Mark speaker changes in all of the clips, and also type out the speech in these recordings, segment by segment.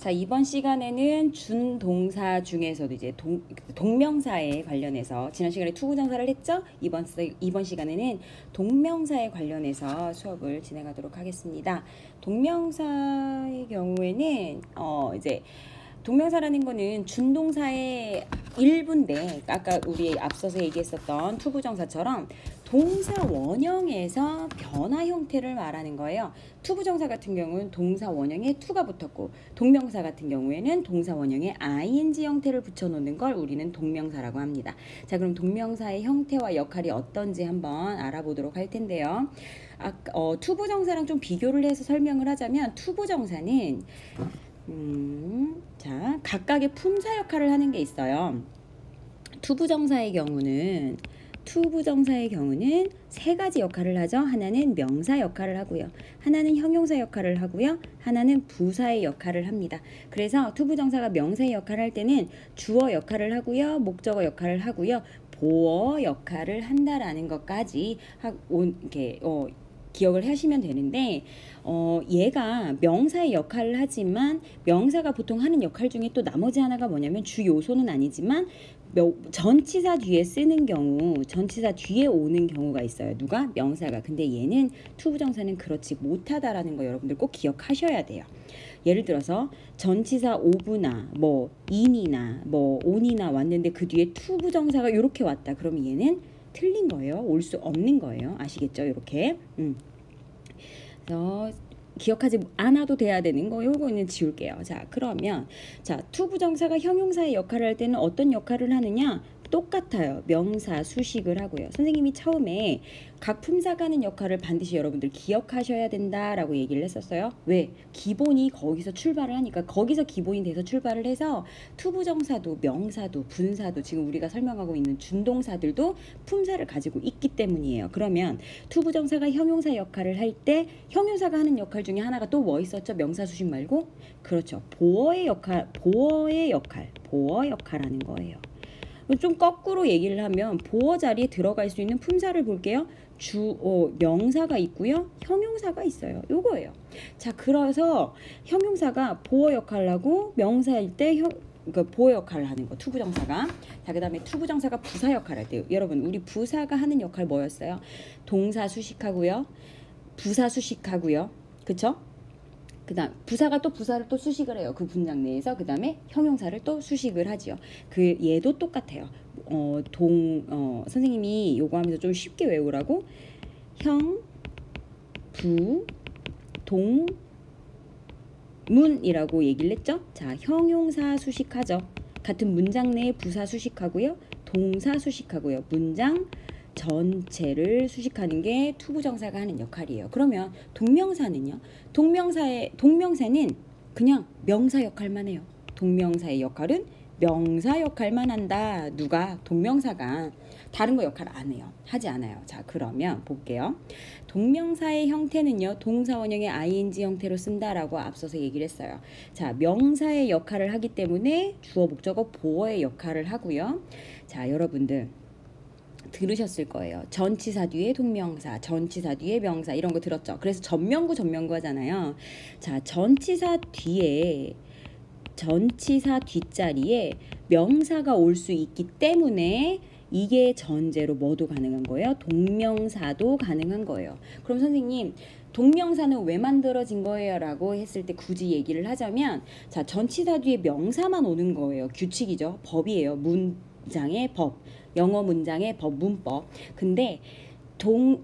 Speaker 1: 자, 이번 시간에는 준동사 중에서도 이제 동명사에 관련해서 지난 시간에 투부정사를 했죠? 이번 시간에는 동명사에 관련해서 수업을 진행하도록 하겠습니다. 동명사의 경우에는 이제 동명사라는 거는 준동사의 일부인데 아까 우리 앞서서 얘기했었던 투부정사처럼 동사 원형에서 변화 형태를 말하는 거예요. 투부정사 같은 경우는 동사 원형에 to가 붙었고 동명사 같은 경우에는 동사 원형에 ing 형태를 붙여놓는 걸 우리는 동명사라고 합니다. 자, 그럼 동명사의 형태와 역할이 어떤지 한번 알아보도록 할 텐데요. 투부정사랑 좀 비교를 해서 설명을 하자면 투부정사는 자, 각각의 품사 역할을 하는 게 있어요. 투부정사의 경우는 세 가지 역할을 하죠. 하나는 명사 역할을 하고요. 하나는 형용사 역할을 하고요. 하나는 부사의 역할을 합니다. 그래서 투부정사가 명사의 역할을 할 때는 주어 역할을 하고요. 목적어 역할을 하고요. 보어 역할을 한다라는 것까지 이렇게 기억을 하시면 되는데 얘가 명사의 역할을 하지만 명사가 보통 하는 역할 중에 또 나머지 하나가 뭐냐면 주 요소는 아니지만 전치사 뒤에 쓰는 경우, 전치사 뒤에 오는 경우가 있어요. 누가? 명사가. 근데 얘는 투부정사는 그렇지 못하다라는 거 여러분들 꼭 기억하셔야 돼요. 예를 들어서 전치사 오브나 뭐 in이나 뭐 on이나 왔는데 그 뒤에 투부정사가 이렇게 왔다. 그러면 얘는 틀린 거예요. 올 수 없는 거예요. 아시겠죠? 이렇게. 그래서 기억하지 않아도 돼야 되는 거 요거는 지울게요. 자, 그러면 투부정사가 형용사의 역할을 할 때는 어떤 역할을 하느냐? 똑같아요. 명사, 수식을 하고요. 선생님이 처음에 각 품사가 하는 역할을 반드시 여러분들 기억하셔야 된다라고 얘기를 했었어요. 왜? 기본이 거기서 출발을 하니까 거기서 기본이 돼서 출발을 해서 투부정사도 명사도 분사도 지금 우리가 설명하고 있는 준동사들도 품사를 가지고 있기 때문이에요. 그러면 투부정사가 형용사 역할을 할 때 형용사가 하는 역할 중에 하나가 또 뭐 있었죠? 명사, 수식 말고? 그렇죠. 보어의 역할 하는 거예요. 좀 거꾸로 얘기를 하면 보어 자리에 들어갈 수 있는 품사를 볼게요. 명사가 있고요. 형용사가 있어요. 요거예요. 자, 그래서 형용사가 보어 역할을 하고 명사일 때 그러니까 보어 역할을 하는 거 투부정사가. 자, 그 다음에 투부정사가 부사 역할을 할 때 여러분 우리 부사가 하는 역할 뭐였어요? 동사 수식하고요. 부사 수식하고요. 그쵸? 그 다음 부사가 또 부사를 또 수식을 해요. 그 문장 내에서. 그 다음에 형용사를 또 수식을 하지요. 얘도 똑같아요. 선생님이 요거 하면서 좀 쉽게 외우라고 형, 부, 동, 문이라고 얘기를 했죠. 자, 형용사 수식하죠. 같은 문장 내에 부사 수식하고요. 동사 수식하고요. 문장 전체를 수식하는 게 투부정사가 하는 역할이에요. 그러면 동명사는요? 동명사는 그냥 명사 역할만 해요. 동명사의 역할은 명사 역할만 한다. 누가? 동명사가. 다른 거 역할 안 해요. 하지 않아요. 자, 그러면 볼게요. 동명사의 형태는요. 동사 원형의 ing 형태로 쓴다라고 앞서서 얘기를 했어요. 자, 명사의 역할을 하기 때문에 주어, 목적어, 보어의 역할을 하고요. 자, 여러분들 들으셨을 거예요. 전치사 뒤에 동명사, 전치사 뒤에 명사 이런 거 들었죠? 그래서 전명구 하잖아요. 자, 전치사 뒷자리에 명사가 올 수 있기 때문에 이게 전제로 뭐도 가능한 거예요? 동명사도 가능한 거예요. 그럼 선생님 동명사는 왜 만들어진 거예요? 라고 했을 때 굳이 얘기를 하자면 자, 전치사 뒤에 명사만 오는 거예요. 규칙이죠. 법이에요. 문장의 법. 영어 문장의 법, 문법. 근데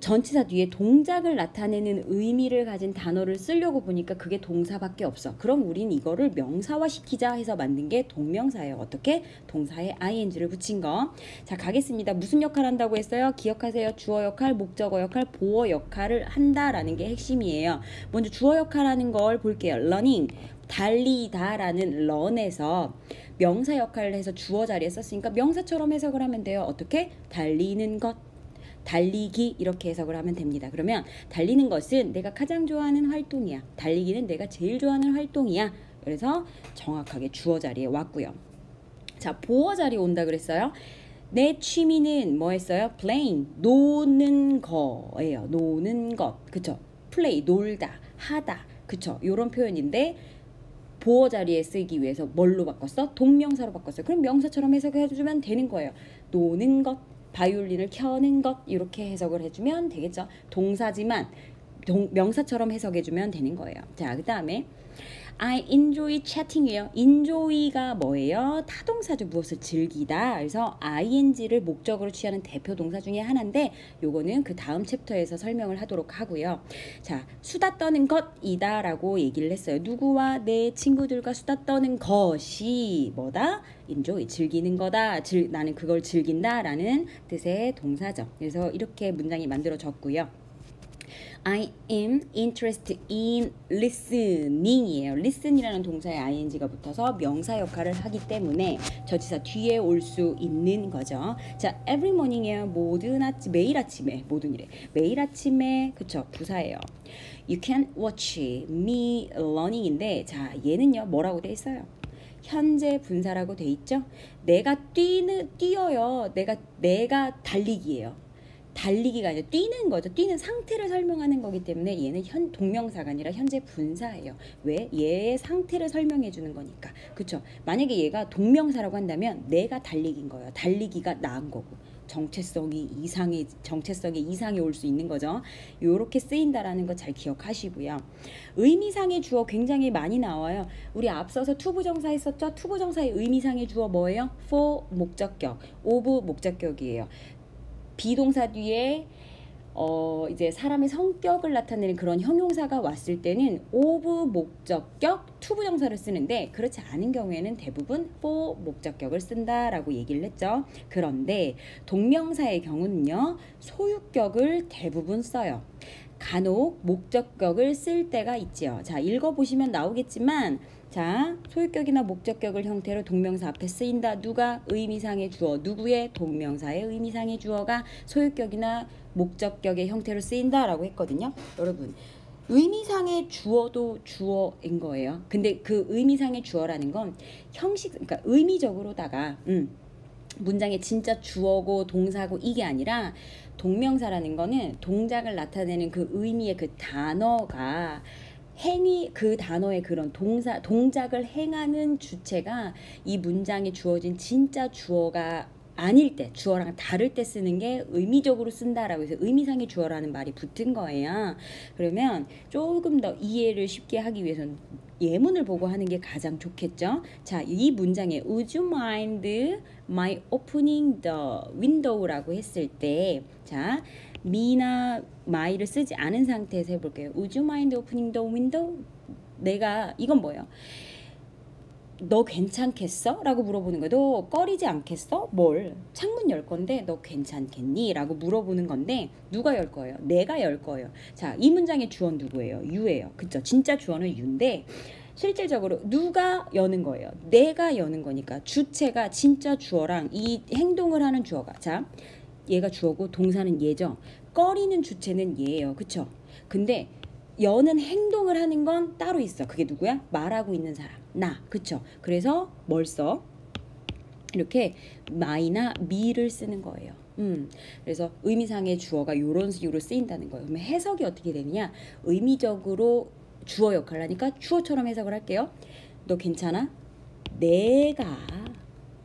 Speaker 1: 전치사 뒤에 동작을 나타내는 의미를 가진 단어를 쓰려고 보니까 그게 동사밖에 없어. 그럼 우린 이거를 명사화 시키자 해서 만든 게 동명사예요. 어떻게? 동사에 ing를 붙인 거. 자, 가겠습니다. 무슨 역할 한다고 했어요? 기억하세요. 주어 역할, 목적어 역할, 보어 역할을 한다라는 게 핵심이에요. 먼저 주어 역할하는 걸 볼게요. learning, 달리다라는 learn에서 명사 역할을 해서 주어 자리에 썼으니까 명사처럼 해석을 하면 돼요. 어떻게? 달리는 것, 달리기 이렇게 해석을 하면 됩니다. 그러면 달리는 것은 내가 가장 좋아하는 활동이야. 달리기는 내가 제일 좋아하는 활동이야. 그래서 정확하게 주어 자리에 왔고요. 자, 보어 자리에 온다 그랬어요. 내 취미는 뭐 했어요? playing, 노는 거예요. 노는 것. 그쵸? play, 놀다, 하다. 그쵸? 요런 표현인데 보어 자리에 쓰기 위해서 뭘로 바꿨어? 동명사로 바꿨어요. 그럼 명사처럼 해석해주면 되는 거예요. 노는 것, 바이올린을 켜는 것 이렇게 해석을 해주면 되겠죠. 동사지만 명사처럼 해석해주면 되는 거예요. 자, 그 다음에 I enjoy chatting이에요. enjoy가 뭐예요? 타동사죠. 무엇을 즐기다. 그래서 ing를 목적으로 취하는 대표 동사 중에 하나인데 요거는 그 다음 챕터에서 설명을 하도록 하고요. 자, 수다 떠는 것이다 라고 얘기를 했어요. 누구와 내 친구들과 수다 떠는 것이 뭐다? enjoy, 즐기는 거다. 나는 그걸 즐긴다 라는 뜻의 동사죠. 그래서 이렇게 문장이 만들어졌고요. I am interested in listening이에요. listen이라는 동사에 ing가 붙어서 명사 역할을 하기 때문에 저지사 뒤에 올 수 있는 거죠. 자, every morning이에요. 모든 아침, 매일 아침에, 모든 일에 매일 아침에, 그쵸, 부사예요. You can watch me learning인데, 자, 얘는요 뭐라고 돼 있어요? 현재 분사라고 돼 있죠. 내가 뛰어요. 내가 달리기예요. 달리기가 아니라 뛰는 거죠. 뛰는 상태를 설명하는 거기 때문에 얘는 동명사가 아니라 현재 분사예요. 왜? 얘의 상태를 설명해 주는 거니까. 그쵸? 만약에 얘가 동명사라고 한다면 내가 달리기인 거예요. 달리기가 나은 거고. 정체성이 이상이 올 수 있는 거죠. 요렇게 쓰인다라는 거 잘 기억하시고요. 의미상의 주어 굉장히 많이 나와요. 우리 앞서서 투부정사 했었죠? 투부정사의 의미상의 주어 뭐예요? for 목적격, of 목적격이에요. 비동사 뒤에 이제 사람의 성격을 나타내는 그런 형용사가 왔을 때는 of 목적격 투부정사를 쓰는데 그렇지 않은 경우에는 대부분 for 목적격을 쓴다라고 얘기를 했죠. 그런데 동명사의 경우는요. 소유격을 대부분 써요. 간혹 목적격을 쓸 때가 있죠. 자, 읽어보시면 나오겠지만 자, 소유격이나 목적격을 형태로 동명사 앞에 쓰인다. 누가? 의미상의 주어. 누구의? 동명사의 의미상의 주어가 소유격이나 목적격의 형태로 쓰인다라고 했거든요. 여러분, 의미상의 주어도 주어인 거예요. 근데 그 의미상의 주어라는 건 그러니까 의미적으로다가 문장의 진짜 주어고 동사고 이게 아니라 동명사라는 거는 동작을 나타내는 그 의미의 그 단어가 그 단어의 그런 동작을 행하는 주체가 이 문장에 주어진 진짜 주어가 아닐 때, 주어랑 다를 때 쓰는 게 의미적으로 쓴다라고 해서 의미상의 주어라는 말이 붙은 거예요. 그러면 조금 더 이해를 쉽게 하기 위해서는 예문을 보고 하는 게 가장 좋겠죠. 자, 이 문장에 Would you mind my opening the window라고 했을 때, 자, me나 my를 쓰지 않은 상태에서 해볼게요. Would you mind opening the window? 이건 뭐예요? 너 괜찮겠어? 라고 물어보는 거예요. 너 꺼리지 않겠어? 뭘? 창문 열 건데 너 괜찮겠니? 라고 물어보는 건데 누가 열 거예요? 내가 열 거예요. 자, 이 문장의 주어는 누구예요? you예요. 그쵸? 진짜 주어는 you인데 실질적으로 누가 여는 거예요? 내가 여는 거니까 주체가 진짜 주어랑 이 행동을 하는 주어가 자, 얘가 주어고 동사는 얘죠. 꺼리는 주체는 얘예요. 그쵸? 근데 여는 행동을 하는 건 따로 있어. 그게 누구야? 말하고 있는 사람. 나. 그쵸? 그래서 뭘 써? 이렇게 my나 me를 쓰는 거예요. 그래서 의미상의 주어가 이런 식으로 쓰인다는 거예요. 그러면 해석이 어떻게 되느냐? 의미적으로 주어 역할을 하니까 주어처럼 해석을 할게요. 너 괜찮아? 내가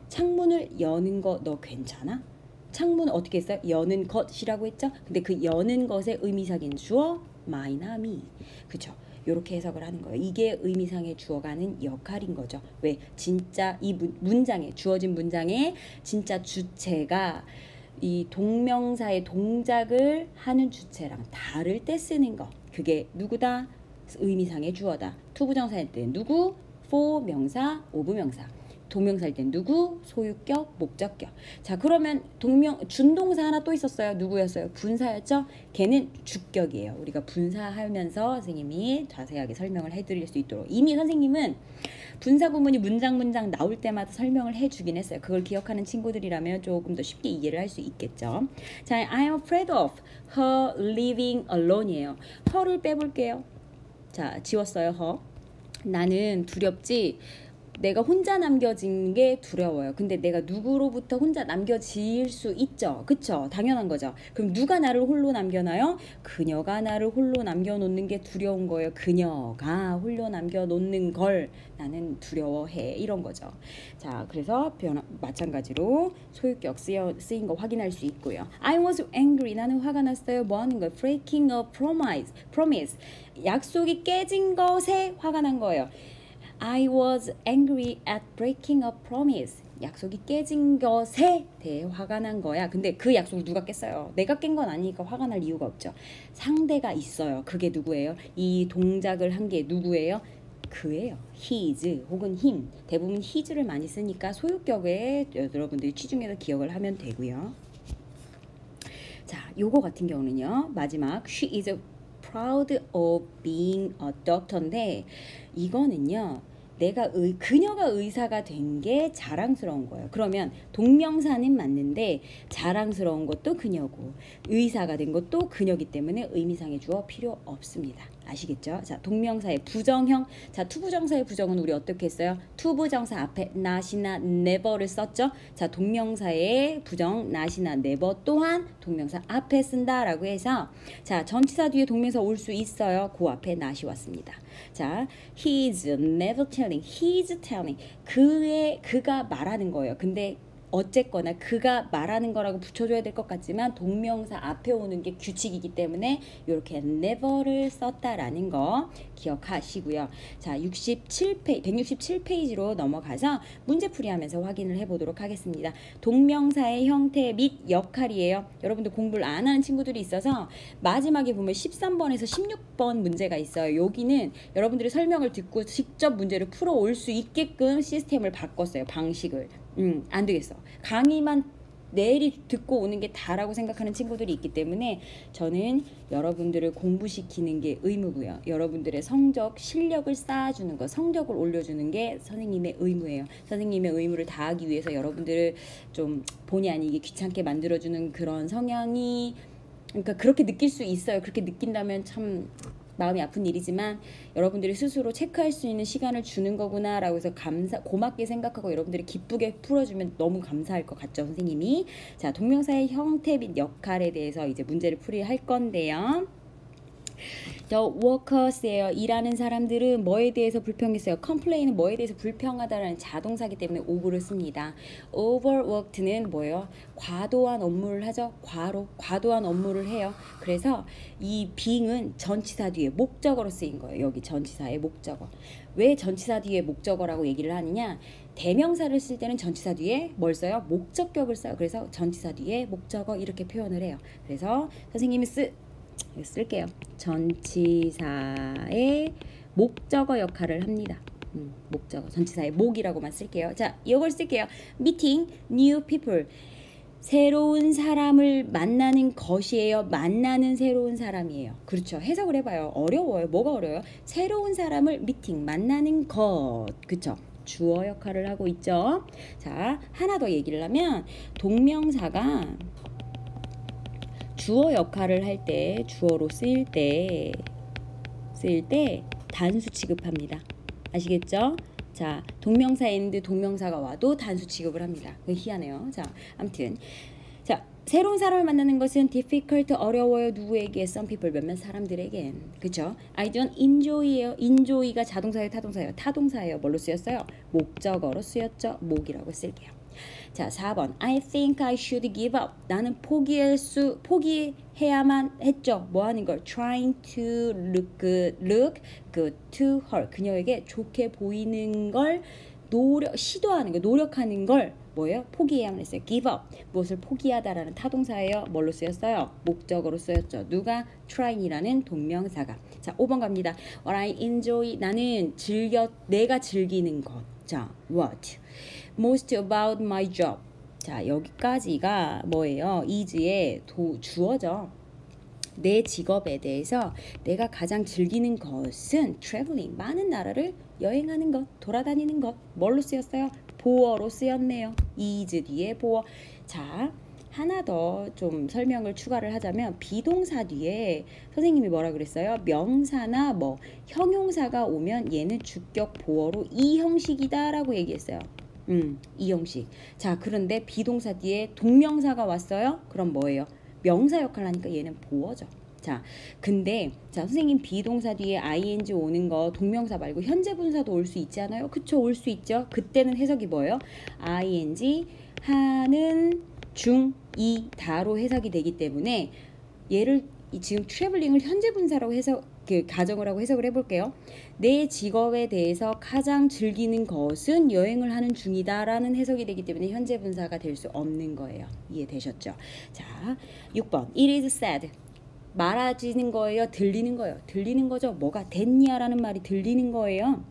Speaker 1: 창문을 여는 거 너 괜찮아? 창문을 어떻게 했어요? 여는 것이라고 했죠? 근데 그 여는 것의 의미상인 주어 my나 me. 그쵸? 요렇게 해석을 하는 거예요. 이게 의미상의 주어가 하는 역할인 거죠. 왜? 진짜 이 문장에 주어진 문장에 진짜 주체가 이 동명사의 동작을 하는 주체랑 다를 때 쓰는 거. 그게 누구다? 의미상의 주어다. 투부정사일 때 누구? for 명사, of 명사. 동명사일 땐 누구? 소유격, 목적격. 자, 그러면 준동사 하나 또 있었어요. 누구였어요? 분사였죠? 걔는 주격이에요. 우리가 분사하면서 선생님이 자세하게 설명을 해드릴 수 있도록. 이미 선생님은 분사 구문이 문장 나올 때마다 설명을 해주긴 했어요. 그걸 기억하는 친구들이라면 조금 더 쉽게 이해를 할 수 있겠죠. 자, I'm afraid of her living alone이에요. her를 빼볼게요. 자, 지웠어요. her. 나는 두렵지. 내가 혼자 남겨진 게 두려워요. 근데 내가 누구로부터 혼자 남겨질 수 있죠. 그쵸? 당연한 거죠. 그럼 누가 나를 홀로 남겨놔요? 그녀가 나를 홀로 남겨놓는 게 두려운 거예요. 그녀가 홀로 남겨놓는 걸 나는 두려워해. 이런 거죠. 자, 그래서 마찬가지로 소유격 쓰인 거 확인할 수 있고요. I was angry. 나는 화가 났어요. 뭐 하는 거예요? Breaking a promise. 약속이 깨진 것에 화가 난 거예요. I was angry at breaking a promise. 약속이 깨진 것에 대해 화가 난 거야. 근데 그 약속을 누가 깼어요? 내가 깬 건 아니니까 화가 날 이유가 없죠. 상대가 있어요. 그게 누구예요? 이 동작을 한 게 누구예요? 그예요. his 혹은 him. 대부분 his를 많이 쓰니까 소유격에 여러분들이 취중해서 기억을 하면 되고요. 자, 요거 같은 경우는요. 마지막 she is proud of being a doctor인데 이거는요. 그녀가 의사가 된 게 자랑스러운 거예요. 그러면 동명사는 맞는데 자랑스러운 것도 그녀고 의사가 된 것도 그녀기 때문에 의미상의 주어 필요 없습니다. 아시겠죠? 자, 동명사의 부정형. 자, 투부정사의 부정은 우리 어떻게 했어요? 투부정사 앞에 not이나 never를 썼죠? 자, 동명사의 부정 not이나 never 또한 동명사 앞에 쓴다라고 해서 자, 전치사 뒤에 동명사 올 수 있어요. 그 앞에 not이 왔습니다. 자, he's never telling. he's telling. 그가 말하는 거예요. 근데 어쨌거나 그가 말하는 거라고 붙여줘야 될 것 같지만 동명사 앞에 오는 게 규칙이기 때문에 이렇게 never를 썼다라는 거 기억하시고요. 자, 167페이지로 넘어가서 문제풀이하면서 확인을 해보도록 하겠습니다. 동명사의 형태 및 역할이에요. 여러분들 공부를 안 하는 친구들이 있어서 마지막에 보면 13번에서 16번 문제가 있어요. 여기는 여러분들이 설명을 듣고 직접 문제를 풀어올 수 있게끔 시스템을 바꿨어요. 방식을. 안 되겠어. 강의만 내일이 듣고 오는 게 다라고 생각하는 친구들이 있기 때문에 저는 여러분들을 공부시키는 게 의무고요. 여러분들의 성적, 실력을 쌓아주는 거, 성적을 올려주는 게 선생님의 의무예요. 선생님의 의무를 다하기 위해서 여러분들을 좀 본의 아니게 귀찮게 만들어주는 그런 성향이 그러니까 그렇게 느낄 수 있어요. 그렇게 느낀다면 참 마음이 아픈 일이지만 여러분들이 스스로 체크할 수 있는 시간을 주는 거구나 라고 해서 고맙게 생각하고 여러분들이 기쁘게 풀어주면 너무 감사할 것 같죠, 선생님이. 자, 동명사의 형태 및 역할에 대해서 이제 문제를 풀이할 건데요. The workers예요. 일하는 사람들은 뭐에 대해서 불평했어요? complain은 뭐에 대해서 불평하다라는 자동사기 때문에 over를 씁니다. overworked는 뭐예요? 과도한 업무를 하죠. 과도한 업무를 해요. 그래서 이 being은 전치사 뒤에 목적어로 쓰인 거예요. 여기 전치사의 목적어. 왜 전치사 뒤에 목적어라고 얘기를 하느냐? 대명사를 쓸 때는 전치사 뒤에 뭘 써요? 목적격을 써요. 그래서 전치사 뒤에 목적어 이렇게 표현을 해요. 그래서 선생님이 쓸게요. 전치사의 목적어 역할을 합니다. 목적어, 전치사의 목이라고만 쓸게요. 자, 이걸 쓸게요. Meeting new people. 새로운 사람을 만나는 것이에요. 만나는 새로운 사람이에요. 그렇죠. 해석을 해봐요. 어려워요. 뭐가 어려워요? 새로운 사람을 미팅, 만나는 것. 그렇죠. 주어 역할을 하고 있죠. 자, 하나 더 얘기를 하면 동명사가 주어 역할을 할 때, 주어로 쓰일 때 단수 취급합니다. 아시겠죠? 자, 동명사 and 동명사가 와도 단수 취급을 합니다. 희한해요. 자, 아무튼 자, 새로운 사람을 만나는 것은 difficult, 어려워요. 누구에게? Some people, 몇몇 사람들에겐. 그쵸? I don't enjoy예요. enjoy가 자동사예요, 타동사예요? 타동사예요. 뭘로 쓰였어요? 목적어로 쓰였죠. 목이라고 쓸게요. 자, 4번. I think I should give up. 나는 포기해야만 했죠. 뭐 하는 걸? Trying to look good to her. 그녀에게 좋게 보이는 걸 시도하는 거, 노력하는 걸 뭐예요? 포기해야만 했어요. give up. 무엇을 포기하다라는 타동사예요. 뭘로 쓰였어요? 목적어로 쓰였죠. 누가? trying이라는 동명사가. 자, 5번 갑니다. What I enjoy. 나는 내가 즐기는 것. 자, what? Most about my job. 자, 여기까지가 뭐예요? is의 주어죠. 내 직업에 대해서 내가 가장 즐기는 것은 traveling, 많은 나라를 여행하는 것, 돌아다니는 것. 뭘로 쓰였어요? 보어로 쓰였네요. is 뒤에 보어. 자, 하나 더 좀 설명을 추가를 하자면 비동사 뒤에 선생님이 뭐라 그랬어요? 명사나 뭐 형용사가 오면 얘는 주격 보어로 이 형식이다 라고 얘기했어요. 이 형식. 자, 그런데 비동사 뒤에 동명사가 왔어요? 그럼 뭐예요? 명사 역할을 하니까 얘는 보어죠. 자, 근데 자 선생님 비동사 뒤에 ing 오는 거 동명사 말고 현재 분사도 올 수 있지 않아요? 그쵸, 올 수 있죠. 그때는 해석이 뭐예요? ing 하는 중이다로 해석이 되기 때문에 얘를 지금 트래블링을 현재 분사라고 해석 가정을 하고 해석을 해볼게요. 내 직업에 대해서 가장 즐기는 것은 여행을 하는 중이다라는 해석이 되기 때문에 현재 분사가 될 수 없는 거예요. 이해되셨죠? 자, 6번 It is sad. 말아지는 거예요? 들리는 거예요? 들리는 거죠. 뭐가 됐냐라는 말이 들리는 거예요.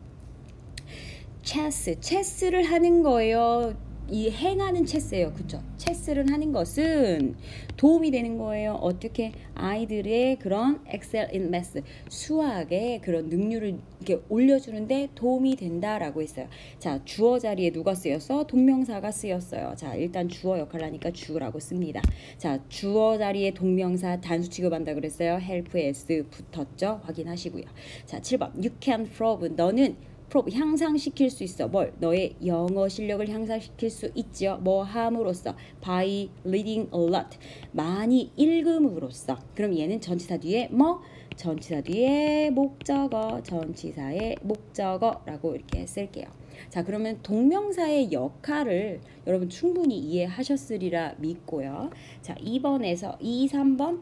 Speaker 1: 체스를 하는 거예요. 이 행하는 체스예요. 그쵸? 체스를 하는 것은 도움이 되는 거예요. 어떻게? 아이들의 그런 excel in math, 수학의 그런 능률을 이렇게 올려주는데 도움이 된다라고 했어요. 자, 주어 자리에 누가 쓰였어? 동명사가 쓰였어요. 자, 일단 주어 역할을 하니까 주라고 씁니다. 자, 주어 자리에 동명사 단수 취급한다 그랬어요. help에 s 붙었죠? 확인하시고요. 자, 7번 You can prove. 너는 향상시킬 수 있어. 뭘? 너의 영어 실력을 향상시킬 수 있죠. 뭐 함으로써 by reading a lot. 많이 읽음으로써. 그럼 얘는 전치사 뒤에 뭐? 전치사 뒤에 목적어, 전치사의 목적어라고 이렇게 쓸게요. 자, 그러면 동명사의 역할을 여러분 충분히 이해하셨으리라 믿고요. 자, 2번에서 2, 3번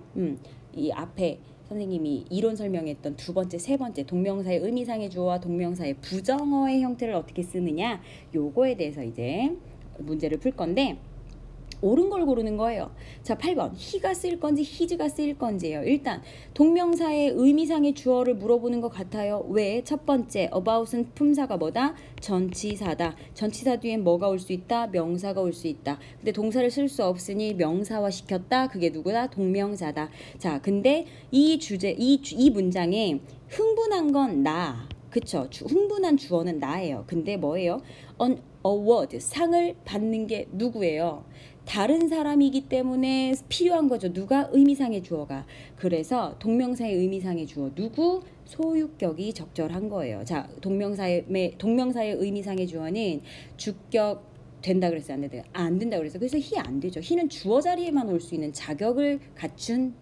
Speaker 1: 이 앞에 선생님이 이론 설명했던 두 번째, 세 번째 동명사의 의미상의 주어와 동명사의 부정어의 형태를 어떻게 쓰느냐 요거에 대해서 이제 문제를 풀 건데 옳은 걸 고르는 거예요. 자, 8번 he가 쓰일 건지 his가 쓰일 건지예요. 일단 동명사의 의미상의 주어를 물어보는 것 같아요. 왜? 첫 번째 about은 품사가 뭐다? 전치사다. 전치사 뒤엔 뭐가 올 수 있다? 명사가 올 수 있다. 근데 동사를 쓸 수 없으니 명사화 시켰다. 그게 누구다? 동명사다. 자, 근데 이 주제 이 문장에 흥분한 건 나. 그쵸? 흥분한 주어는 나예요. 근데 뭐예요? an award 상을 받는 게 누구예요? 다른 사람이기 때문에 필요한 거죠. 누가? 의미상의 주어가. 그래서 동명사의 의미상의 주어 누구? 소유격이 적절한 거예요. 자, 동명사의 의미상의 주어는 주격 된다 그랬어요? 안 된다? 안 된다 그랬어요. 그래서 he 안 되죠. he는 주어 자리에만 올 수 있는 자격을 갖춘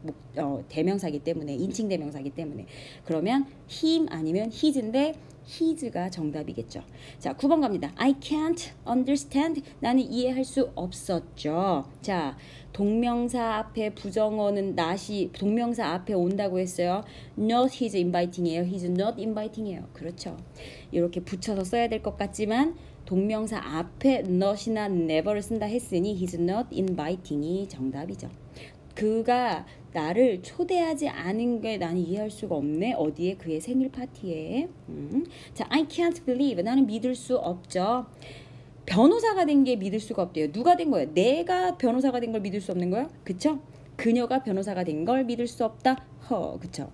Speaker 1: 대명사기 때문에 인칭 대명사기 때문에 그러면 him 아니면 his인데 his가 정답이겠죠. 자, 9번 갑니다. I can't understand. 나는 이해할 수 없었죠. 자, 동명사 앞에 부정어는 not이 동명사 앞에 온다고 했어요. Not his inviting이에요. He's not inviting이에요. 그렇죠. 이렇게 붙여서 써야 될 것 같지만 동명사 앞에 not이나 never를 쓴다 했으니 he's not inviting이 정답이죠. 그가 나를 초대하지 않은 게 나는 이해할 수가 없네. 어디에? 그의 생일 파티에. 자, I can't believe. 나는 믿을 수 없죠. 변호사가 된 게 믿을 수가 없대요. 누가 된 거예요? 내가 변호사가 된 걸 믿을 수 없는 거예요? 그쵸? 그녀가 변호사가 된 걸 믿을 수 없다. 그쵸?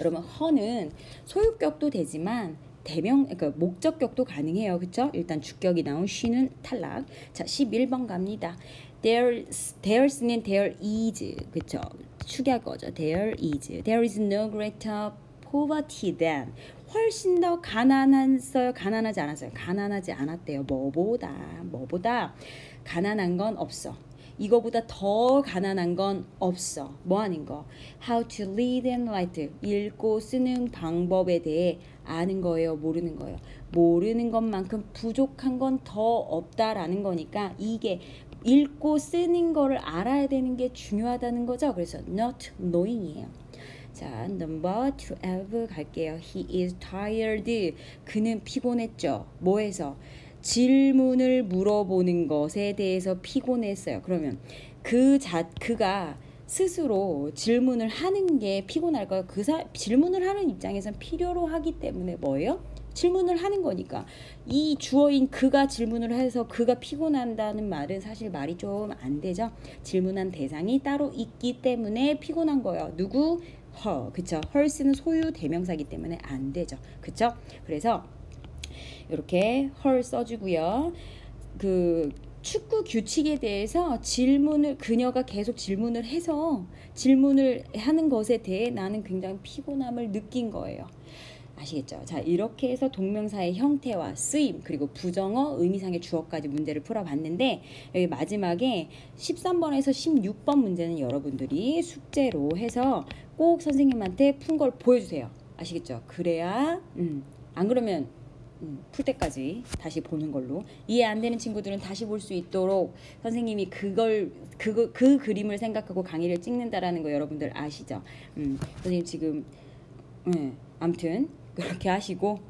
Speaker 1: 여러분, 허는 소유격도 되지만 그러니까 목적격도 가능해요. 그쵸? 일단 주격이 나온 she는 탈락. 자, 11번 갑니다. there's는 there is. 그쵸? 축약어죠. there is. There is no greater poverty than. 훨씬 더 가난했어요? 가난하지 않았어요? 가난하지 않았대요. 뭐보다 가난한 건 없어. 이거보다 더 가난한 건 없어. 뭐 하는 거? How to read and write. 읽고 쓰는 방법에 대해 아는 거예요? 모르는 거예요? 모르는 것만큼 부족한 건 더 없다라는 거니까 이게 읽고 쓰는 거를 알아야 되는 게 중요하다는 거죠. 그래서 not knowing이에요. 자, number 12 갈게요. He is tired. 그는 피곤했죠. 뭐해서? 질문을 물어보는 것에 대해서 피곤했어요. 그러면 그가 스스로 질문을 하는 게 피곤할까요? 질문을 하는 입장에선 필요로 하기 때문에 뭐예요? 질문을 하는 거니까 이 주어인 그가 질문을 해서 그가 피곤한다는 말은 사실 말이 좀 안 되죠. 질문한 대상이 따로 있기 때문에 피곤한 거예요. 누구? her. 그쵸? her스는 소유 대명사기 때문에 안 되죠. 그쵸? 그래서 이렇게 her 써주고요. 축구 규칙에 대해서 그녀가 계속 질문을 해서 질문을 하는 것에 대해 나는 굉장히 피곤함을 느낀 거예요. 아시겠죠? 자, 이렇게 해서 동명사의 형태와 쓰임, 그리고 부정어, 의미상의 주어까지 문제를 풀어봤는데, 여기 마지막에 13번에서 16번 문제는 여러분들이 숙제로 해서 꼭 선생님한테 푼 걸 보여주세요. 아시겠죠? 그래야 안 그러면 풀 때까지 다시 보는 걸로, 이해 안 되는 친구들은 다시 볼 수 있도록 선생님이 그 그림을 생각하고 강의를 찍는다라는 거 여러분들 아시죠? 선생님 지금 아무튼 그렇게 하시고